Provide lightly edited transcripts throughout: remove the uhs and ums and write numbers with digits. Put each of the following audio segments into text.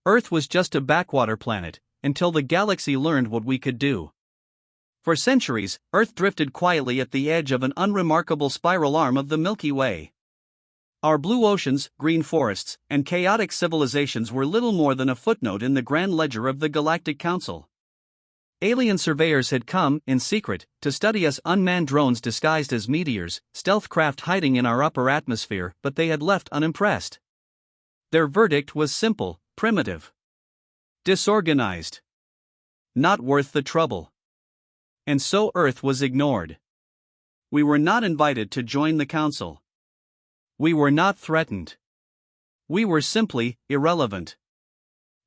Earth was just a backwater planet, until the galaxy learned what we could do. For centuries, Earth drifted quietly at the edge of an unremarkable spiral arm of the Milky Way. Our blue oceans, green forests, and chaotic civilizations were little more than a footnote in the grand ledger of the Galactic Council. Alien surveyors had come, in secret, to study us, unmanned drones disguised as meteors, stealth craft hiding in our upper atmosphere, but they had left unimpressed. Their verdict was simple, primitive, disorganized, not worth the trouble. And so Earth was ignored. We were not invited to join the Council. We were not threatened. We were simply irrelevant.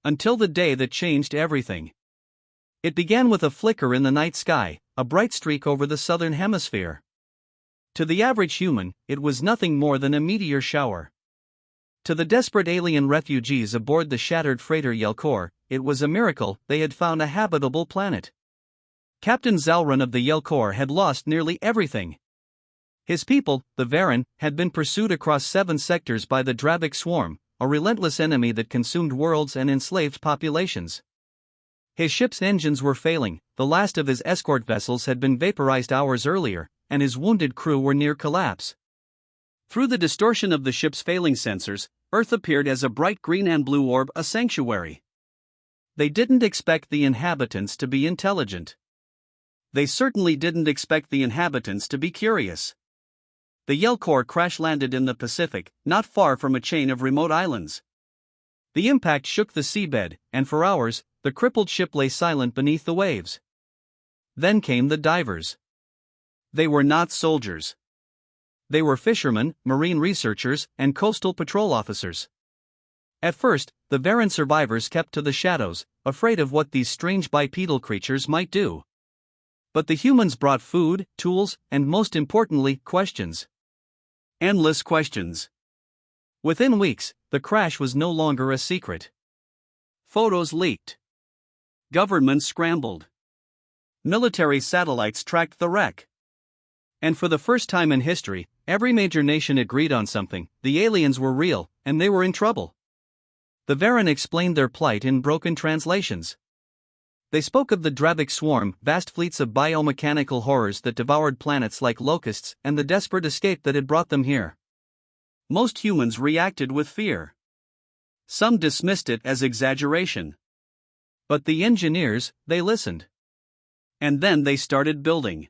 Until the day that changed everything. It began with a flicker in the night sky, a bright streak over the southern hemisphere. To the average human, it was nothing more than a meteor shower. To the desperate alien refugees aboard the shattered freighter Yelkor, it was a miracle they had found a habitable planet. Captain Zalrun of the Yelkor had lost nearly everything. His people, the Varen, had been pursued across 7 sectors by the Dravik swarm, a relentless enemy that consumed worlds and enslaved populations. His ship's engines were failing, the last of his escort vessels had been vaporized hours earlier, and his wounded crew were near collapse. Through the distortion of the ship's failing sensors, Earth appeared as a bright green and blue orb, a sanctuary. They didn't expect the inhabitants to be intelligent. They certainly didn't expect the inhabitants to be curious. The Yelkor crash-landed in the Pacific, not far from a chain of remote islands. The impact shook the seabed, and for hours, the crippled ship lay silent beneath the waves. Then came the divers. They were not soldiers. They were fishermen, marine researchers, and coastal patrol officers. At first, the Varen survivors kept to the shadows, afraid of what these strange bipedal creatures might do. But the humans brought food, tools, and most importantly, questions. Endless questions. Within weeks, the crash was no longer a secret. Photos leaked. Governments scrambled. Military satellites tracked the wreck. And for the first time in history, every major nation agreed on something: the aliens were real, and they were in trouble. The Varen explained their plight in broken translations. They spoke of the Dravik swarm, vast fleets of biomechanical horrors that devoured planets like locusts, and the desperate escape that had brought them here. Most humans reacted with fear. Some dismissed it as exaggeration. But the engineers, they listened. And then they started building.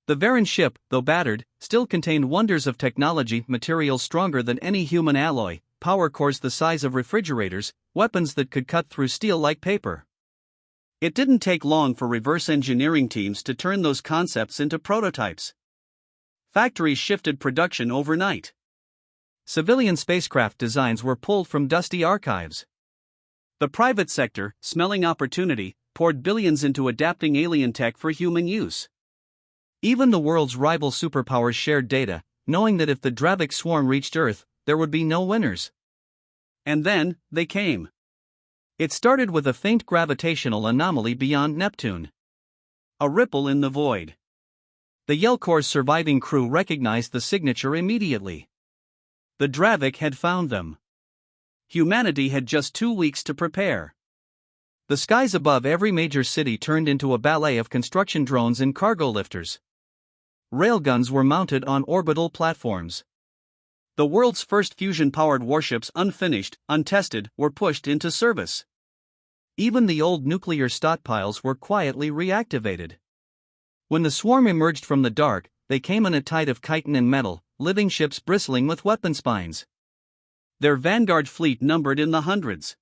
The Varen ship, though battered, still contained wonders of technology, materials stronger than any human alloy, power cores the size of refrigerators, weapons that could cut through steel like paper. It didn't take long for reverse engineering teams to turn those concepts into prototypes. Factories shifted production overnight. Civilian spacecraft designs were pulled from dusty archives. The private sector, smelling opportunity, poured billions into adapting alien tech for human use. Even the world's rival superpowers shared data, knowing that if the Dravik swarm reached Earth, there would be no winners. And then, they came. It started with a faint gravitational anomaly beyond Neptune. A ripple in the void. The Yelkor's surviving crew recognized the signature immediately. The Dravik had found them. Humanity had just 2 weeks to prepare. The skies above every major city turned into a ballet of construction drones and cargo lifters. Railguns were mounted on orbital platforms. The world's first fusion-powered warships, unfinished, untested, were pushed into service. Even the old nuclear stockpiles were quietly reactivated. When the swarm emerged from the dark, they came in a tide of chitin and metal, living ships bristling with weapon spines. Their vanguard fleet numbered in the hundreds.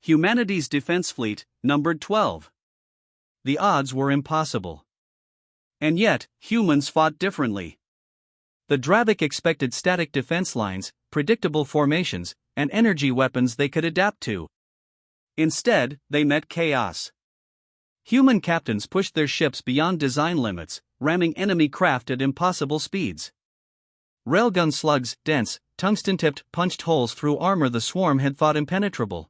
Humanity's defense fleet numbered 12. The odds were impossible. And yet, humans fought differently. The Dravik expected static defense lines, predictable formations, and energy weapons they could adapt to. Instead, they met chaos. Human captains pushed their ships beyond design limits, ramming enemy craft at impossible speeds. Railgun slugs, dense, tungsten-tipped, punched holes through armor the swarm had thought impenetrable.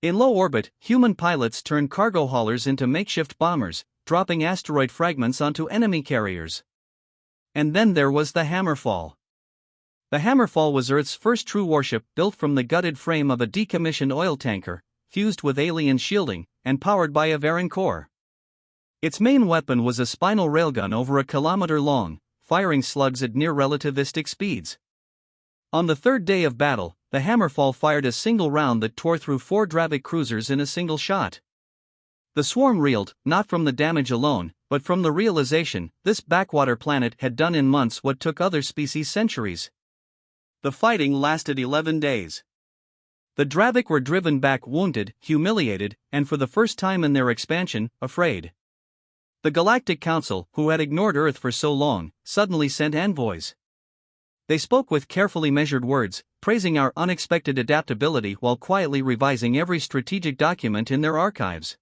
In low orbit, human pilots turned cargo haulers into makeshift bombers, dropping asteroid fragments onto enemy carriers. And then there was the hammerfall. The Hammerfall was Earth's first true warship, built from the gutted frame of a decommissioned oil tanker, fused with alien shielding, and powered by a Varan core. Its main weapon was a spinal railgun over a kilometer long, firing slugs at near relativistic speeds. On the third day of battle, the Hammerfall fired a single round that tore through 4 Dravik cruisers in a single shot. The swarm reeled, not from the damage alone, but from the realization this backwater planet had done in months what took other species centuries. The fighting lasted 11 days. The Dravik were driven back wounded, humiliated, and for the first time in their expansion, afraid. The Galactic Council, who had ignored Earth for so long, suddenly sent envoys. They spoke with carefully measured words, praising our unexpected adaptability while quietly revising every strategic document in their archives.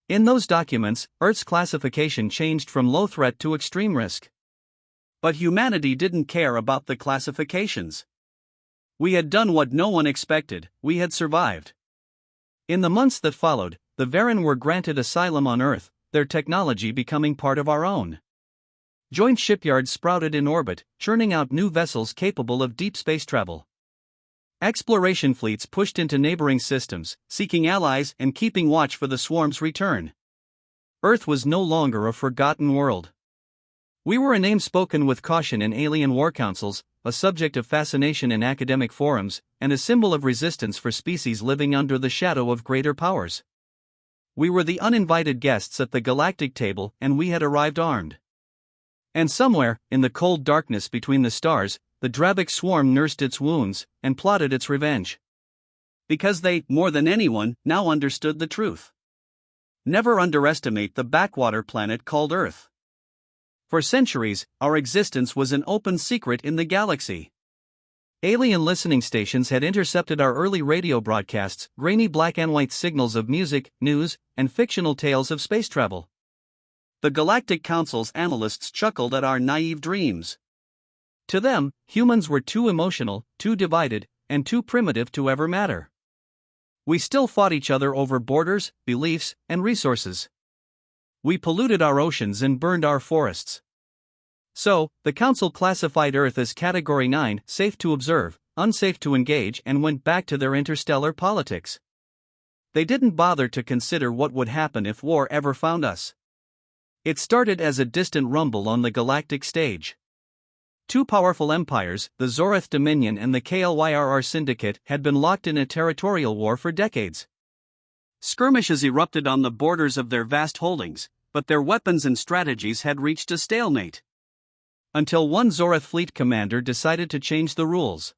In those documents, Earth's classification changed from low threat to extreme risk. But humanity didn't care about the classifications. We had done what no one expected, we had survived. In the months that followed, the Varan were granted asylum on Earth, their technology becoming part of our own. Joint shipyards sprouted in orbit, churning out new vessels capable of deep space travel. Exploration fleets pushed into neighboring systems, seeking allies and keeping watch for the swarm's return. Earth was no longer a forgotten world. We were a name spoken with caution in alien war councils, a subject of fascination in academic forums, and a symbol of resistance for species living under the shadow of greater powers. We were the uninvited guests at the galactic table, and we had arrived armed. And somewhere, in the cold darkness between the stars, the Dravik swarm nursed its wounds and plotted its revenge. Because they, more than anyone, now understood the truth. Never underestimate the backwater planet called Earth. For centuries, our existence was an open secret in the galaxy. Alien listening stations had intercepted our early radio broadcasts, grainy black and white signals of music, news, and fictional tales of space travel. The Galactic Council's analysts chuckled at our naive dreams. To them, humans were too emotional, too divided, and too primitive to ever matter. We still fought each other over borders, beliefs, and resources. We polluted our oceans and burned our forests. So, the Council classified Earth as Category 9, safe to observe, unsafe to engage, and went back to their interstellar politics. They didn't bother to consider what would happen if war ever found us. It started as a distant rumble on the galactic stage. Two powerful empires, the Zorath Dominion and the KLYRR Syndicate, had been locked in a territorial war for decades. Skirmishes erupted on the borders of their vast holdings, but their weapons and strategies had reached a stalemate. Until one Zorath fleet commander decided to change the rules.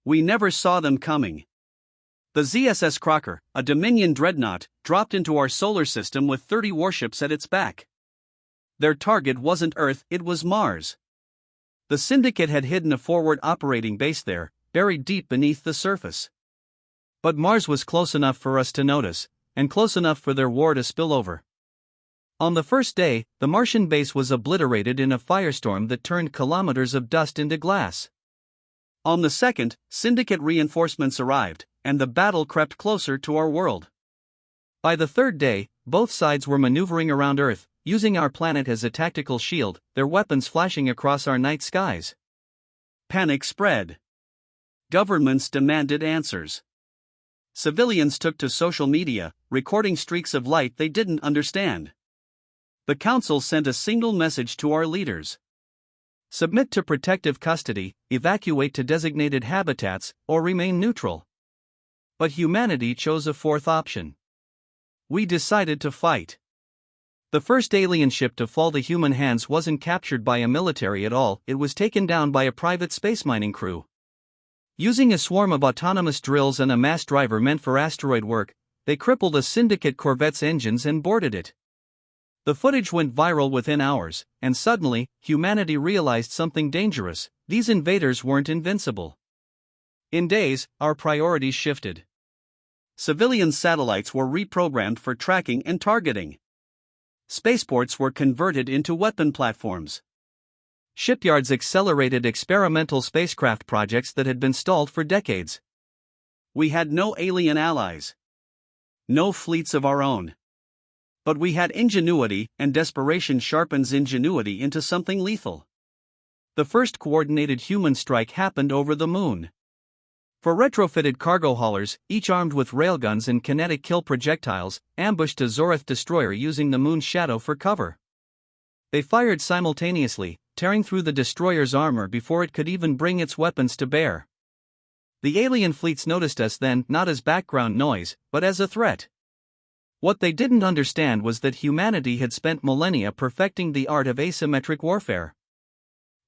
We never saw them coming. The ZSS Crocker, a Dominion dreadnought, dropped into our solar system with 30 warships at its back. Their target wasn't Earth, it was Mars. The Syndicate had hidden a forward operating base there, buried deep beneath the surface. But Mars was close enough for us to notice, and close enough for their war to spill over. On the first day, the Martian base was obliterated in a firestorm that turned kilometers of dust into glass. On the second, Syndicate reinforcements arrived, and the battle crept closer to our world. By the third day, both sides were maneuvering around Earth, using our planet as a tactical shield, their weapons flashing across our night skies. Panic spread. Governments demanded answers. Civilians took to social media, recording streaks of light they didn't understand. The Council sent a single message to our leaders. Submit to protective custody, evacuate to designated habitats, or remain neutral. But humanity chose a fourth option. We decided to fight. The first alien ship to fall to human hands wasn't captured by a military at all, it was taken down by a private space mining crew. Using a swarm of autonomous drills and a mass driver meant for asteroid work, they crippled a Syndicate corvette's engines and boarded it. The footage went viral within hours, and suddenly, humanity realized something dangerous: these invaders weren't invincible. In days, our priorities shifted. Civilian satellites were reprogrammed for tracking and targeting. Spaceports were converted into weapon platforms. Shipyards accelerated experimental spacecraft projects that had been stalled for decades. We had no alien allies. No fleets of our own. But we had ingenuity, and desperation sharpens ingenuity into something lethal. The first coordinated human strike happened over the moon. For retrofitted cargo haulers, each armed with railguns and kinetic kill projectiles, ambushed a Zorith destroyer using the moon's shadow for cover. They fired simultaneously, tearing through the destroyer's armor before it could even bring its weapons to bear. The alien fleets noticed us then not as background noise, but as a threat. What they didn't understand was that humanity had spent millennia perfecting the art of asymmetric warfare.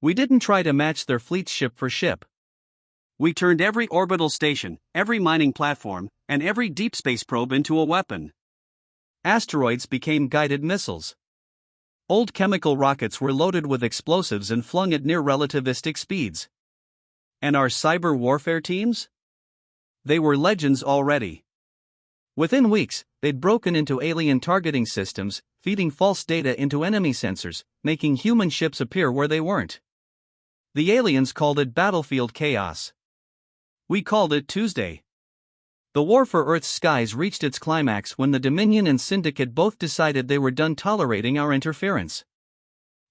We didn't try to match their fleets ship for ship. We turned every orbital station, every mining platform, and every deep space probe into a weapon. Asteroids became guided missiles. Old chemical rockets were loaded with explosives and flung at near relativistic speeds. And our cyber warfare teams? They were legends already. Within weeks, they'd broken into alien targeting systems, feeding false data into enemy sensors, making human ships appear where they weren't. The aliens called it battlefield chaos. We called it Tuesday. The war for Earth's skies reached its climax when the Dominion and Syndicate both decided they were done tolerating our interference.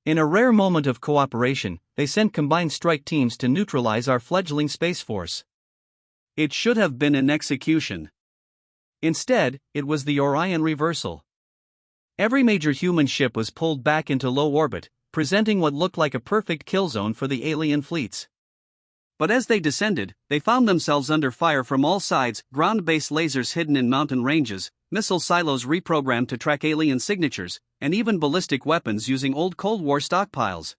In a rare moment of cooperation, they sent combined strike teams to neutralize our fledgling space force. It should have been an execution. Instead, it was the Orion reversal. Every major human ship was pulled back into low orbit, presenting what looked like a perfect kill zone for the alien fleets. But as they descended, they found themselves under fire from all sides, ground-based lasers hidden in mountain ranges, missile silos reprogrammed to track alien signatures, and even ballistic weapons using old Cold War stockpiles.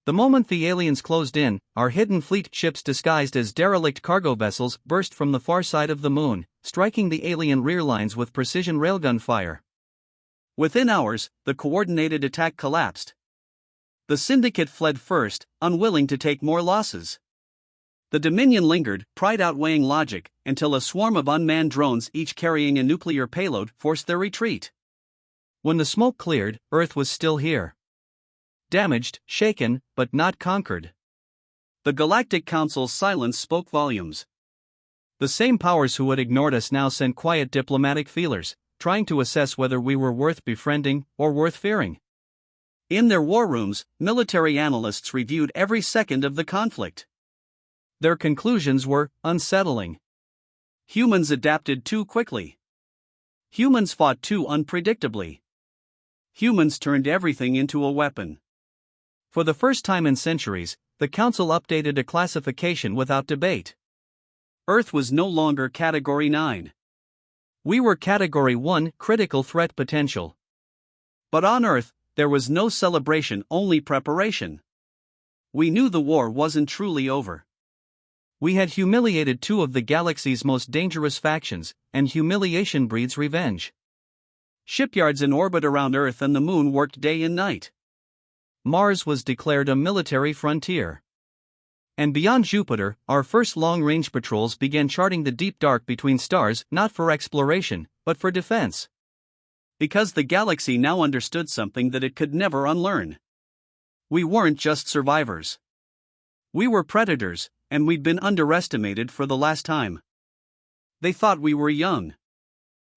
The moment the aliens closed in, our hidden fleet ships disguised as derelict cargo vessels burst from the far side of the moon, striking the alien rear lines with precision railgun fire. Within hours, the coordinated attack collapsed. The Syndicate fled first, unwilling to take more losses. The Dominion lingered, pride outweighing logic, until a swarm of unmanned drones, each carrying a nuclear payload, forced their retreat. When the smoke cleared, Earth was still here. Damaged, shaken, but not conquered. The Galactic Council's silence spoke volumes. The same powers who had ignored us now sent quiet diplomatic feelers, trying to assess whether we were worth befriending or worth fearing. In their war rooms, military analysts reviewed every second of the conflict. Their conclusions were unsettling. Humans adapted too quickly. Humans fought too unpredictably. Humans turned everything into a weapon. For the first time in centuries, the Council updated a classification without debate. Earth was no longer Category 9. We were Category 1, critical threat potential. But on Earth, there was no celebration, only preparation. We knew the war wasn't truly over. We had humiliated two of the galaxy's most dangerous factions, and humiliation breeds revenge. Shipyards in orbit around Earth and the Moon worked day and night. Mars was declared a military frontier. And beyond Jupiter, our first long-range patrols began charting the deep dark between stars, not for exploration, but for defense. Because the galaxy now understood something that it could never unlearn. We weren't just survivors. We were predators, and we'd been underestimated for the last time. They thought we were young.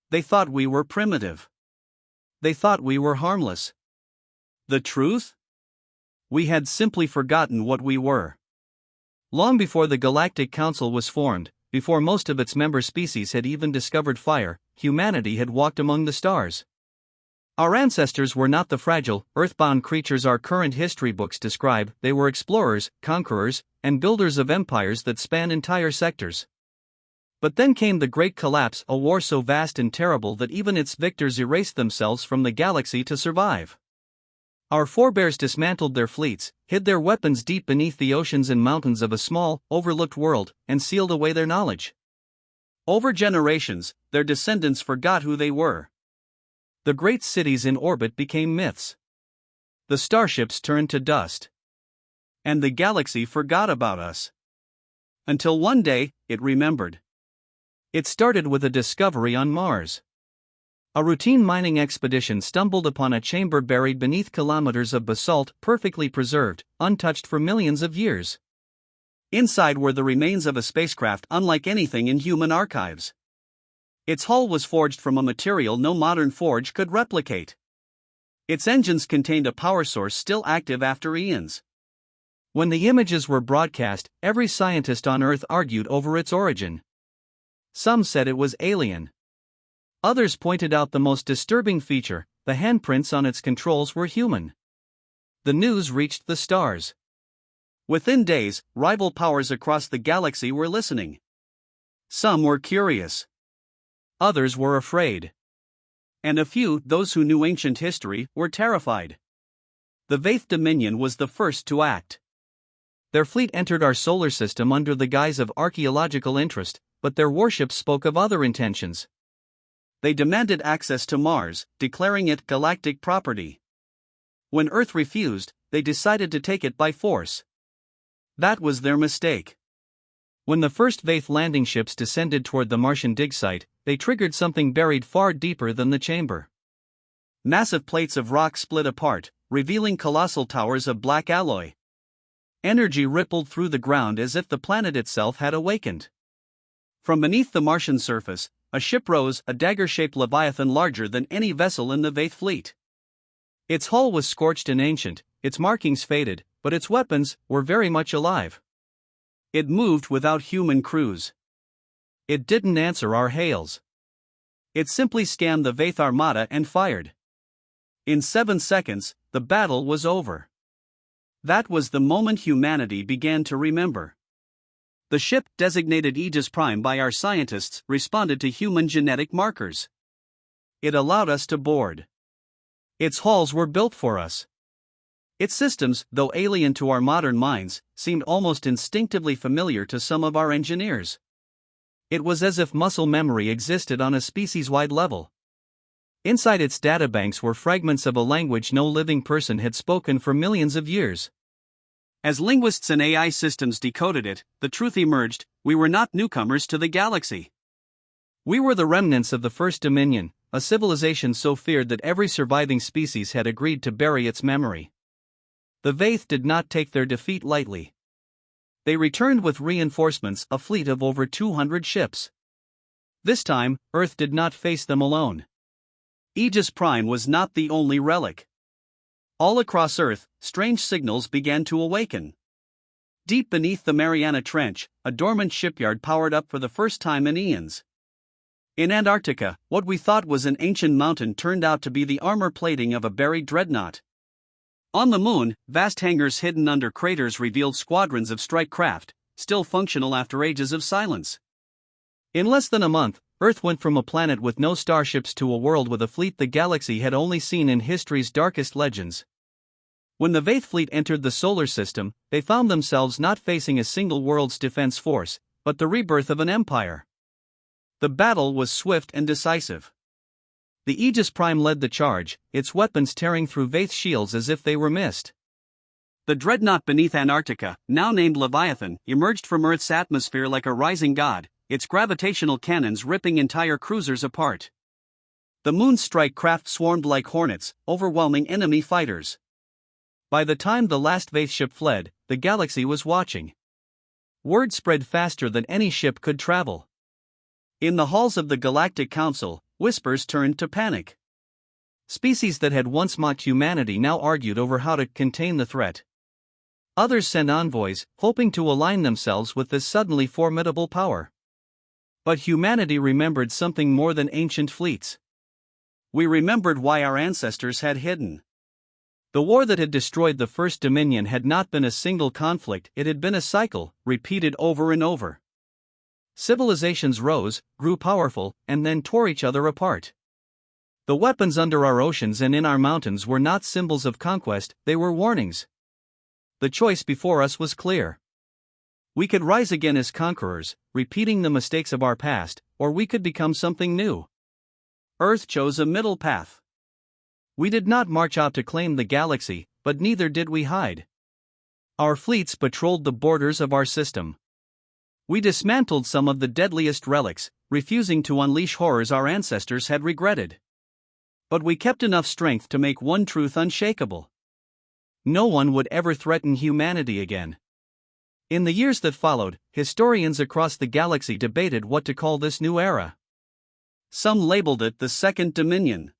They thought we were primitive. They thought we were harmless. The truth? We had simply forgotten what we were. Long before the Galactic Council was formed, before most of its member species had even discovered fire, humanity had walked among the stars. Our ancestors were not the fragile, earthbound creatures our current history books describe. They were explorers, conquerors, and builders of empires that span entire sectors. But then came the Great Collapse, a war so vast and terrible that even its victors erased themselves from the galaxy to survive. Our forebears dismantled their fleets, hid their weapons deep beneath the oceans and mountains of a small, overlooked world, and sealed away their knowledge. Over generations, their descendants forgot who they were. The great cities in orbit became myths. The starships turned to dust. And the galaxy forgot about us. Until one day, it remembered. It started with a discovery on Mars. A routine mining expedition stumbled upon a chamber buried beneath kilometers of basalt, perfectly preserved, untouched for millions of years. Inside were the remains of a spacecraft unlike anything in human archives. Its hull was forged from a material no modern forge could replicate. Its engines contained a power source still active after eons. When the images were broadcast, every scientist on Earth argued over its origin. Some said it was alien. Others pointed out the most disturbing feature: the handprints on its controls were human. The news reached the stars. Within days, rival powers across the galaxy were listening. Some were curious. Others were afraid. And a few, those who knew ancient history, were terrified. The Vaith Dominion was the first to act. Their fleet entered our solar system under the guise of archaeological interest, but their warships spoke of other intentions. They demanded access to Mars, declaring it galactic property. When Earth refused, they decided to take it by force. That was their mistake. When the first Vaith landing ships descended toward the Martian dig site, they triggered something buried far deeper than the chamber. Massive plates of rock split apart, revealing colossal towers of black alloy. Energy rippled through the ground as if the planet itself had awakened. From beneath the Martian surface, a ship rose, a dagger-shaped leviathan larger than any vessel in the Vaith fleet. Its hull was scorched and ancient, its markings faded, but its weapons were very much alive. It moved without human crews. It didn't answer our hails. It simply scanned the Vaith armada and fired. In 7 seconds, the battle was over. That was the moment humanity began to remember. The ship, designated Aegis Prime by our scientists, responded to human genetic markers. It allowed us to board. Its hulls were built for us. Its systems, though alien to our modern minds, seemed almost instinctively familiar to some of our engineers. It was as if muscle memory existed on a species-wide level. Inside its databanks were fragments of a language no living person had spoken for millions of years. As linguists and AI systems decoded it, the truth emerged: we were not newcomers to the galaxy. We were the remnants of the First Dominion, a civilization so feared that every surviving species had agreed to bury its memory. The Vaith did not take their defeat lightly. They returned with reinforcements, a fleet of over 200 ships. This time, Earth did not face them alone. Aegis Prime was not the only relic. All across Earth, strange signals began to awaken. Deep beneath the Mariana Trench, a dormant shipyard powered up for the first time in eons. In Antarctica, what we thought was an ancient mountain turned out to be the armor plating of a buried dreadnought. On the Moon, vast hangars hidden under craters revealed squadrons of strike craft, still functional after ages of silence. In less than a month, Earth went from a planet with no starships to a world with a fleet the galaxy had only seen in history's darkest legends. When the Vaith fleet entered the solar system, they found themselves not facing a single world's defense force, but the rebirth of an empire. The battle was swift and decisive. The Aegis Prime led the charge, its weapons tearing through Vaith shields as if they were mist. The dreadnought beneath Antarctica, now named Leviathan, emerged from Earth's atmosphere like a rising god, its gravitational cannons ripping entire cruisers apart. The Moon's strike craft swarmed like hornets, overwhelming enemy fighters. By the time the last Vaith ship fled, the galaxy was watching. Word spread faster than any ship could travel. In the halls of the Galactic Council, whispers turned to panic. Species that had once mocked humanity now argued over how to contain the threat. Others sent envoys, hoping to align themselves with this suddenly formidable power. But humanity remembered something more than ancient fleets. We remembered why our ancestors had hidden. The war that had destroyed the First Dominion had not been a single conflict, it had been a cycle, repeated over and over. Civilizations rose, grew powerful, and then tore each other apart. The weapons under our oceans and in our mountains were not symbols of conquest, they were warnings. The choice before us was clear. We could rise again as conquerors, repeating the mistakes of our past, or we could become something new. Earth chose a middle path. We did not march out to claim the galaxy, but neither did we hide. Our fleets patrolled the borders of our system. We dismantled some of the deadliest relics, refusing to unleash horrors our ancestors had regretted. But we kept enough strength to make one truth unshakable. No one would ever threaten humanity again. In the years that followed, historians across the galaxy debated what to call this new era. Some labeled it the Second Dominion.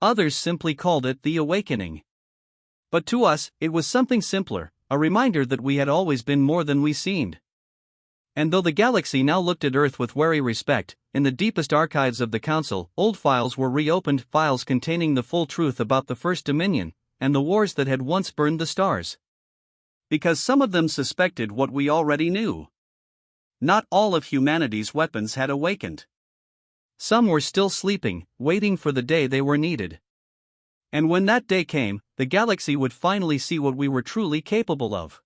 Others simply called it the Awakening. But to us, it was something simpler, a reminder that we had always been more than we seemed. And though the galaxy now looked at Earth with wary respect, in the deepest archives of the Council, old files were reopened, files containing the full truth about the First Dominion, and the wars that had once burned the stars. Because some of them suspected what we already knew. Not all of humanity's weapons had awakened. Some were still sleeping, waiting for the day they were needed. And when that day came, the galaxy would finally see what we were truly capable of.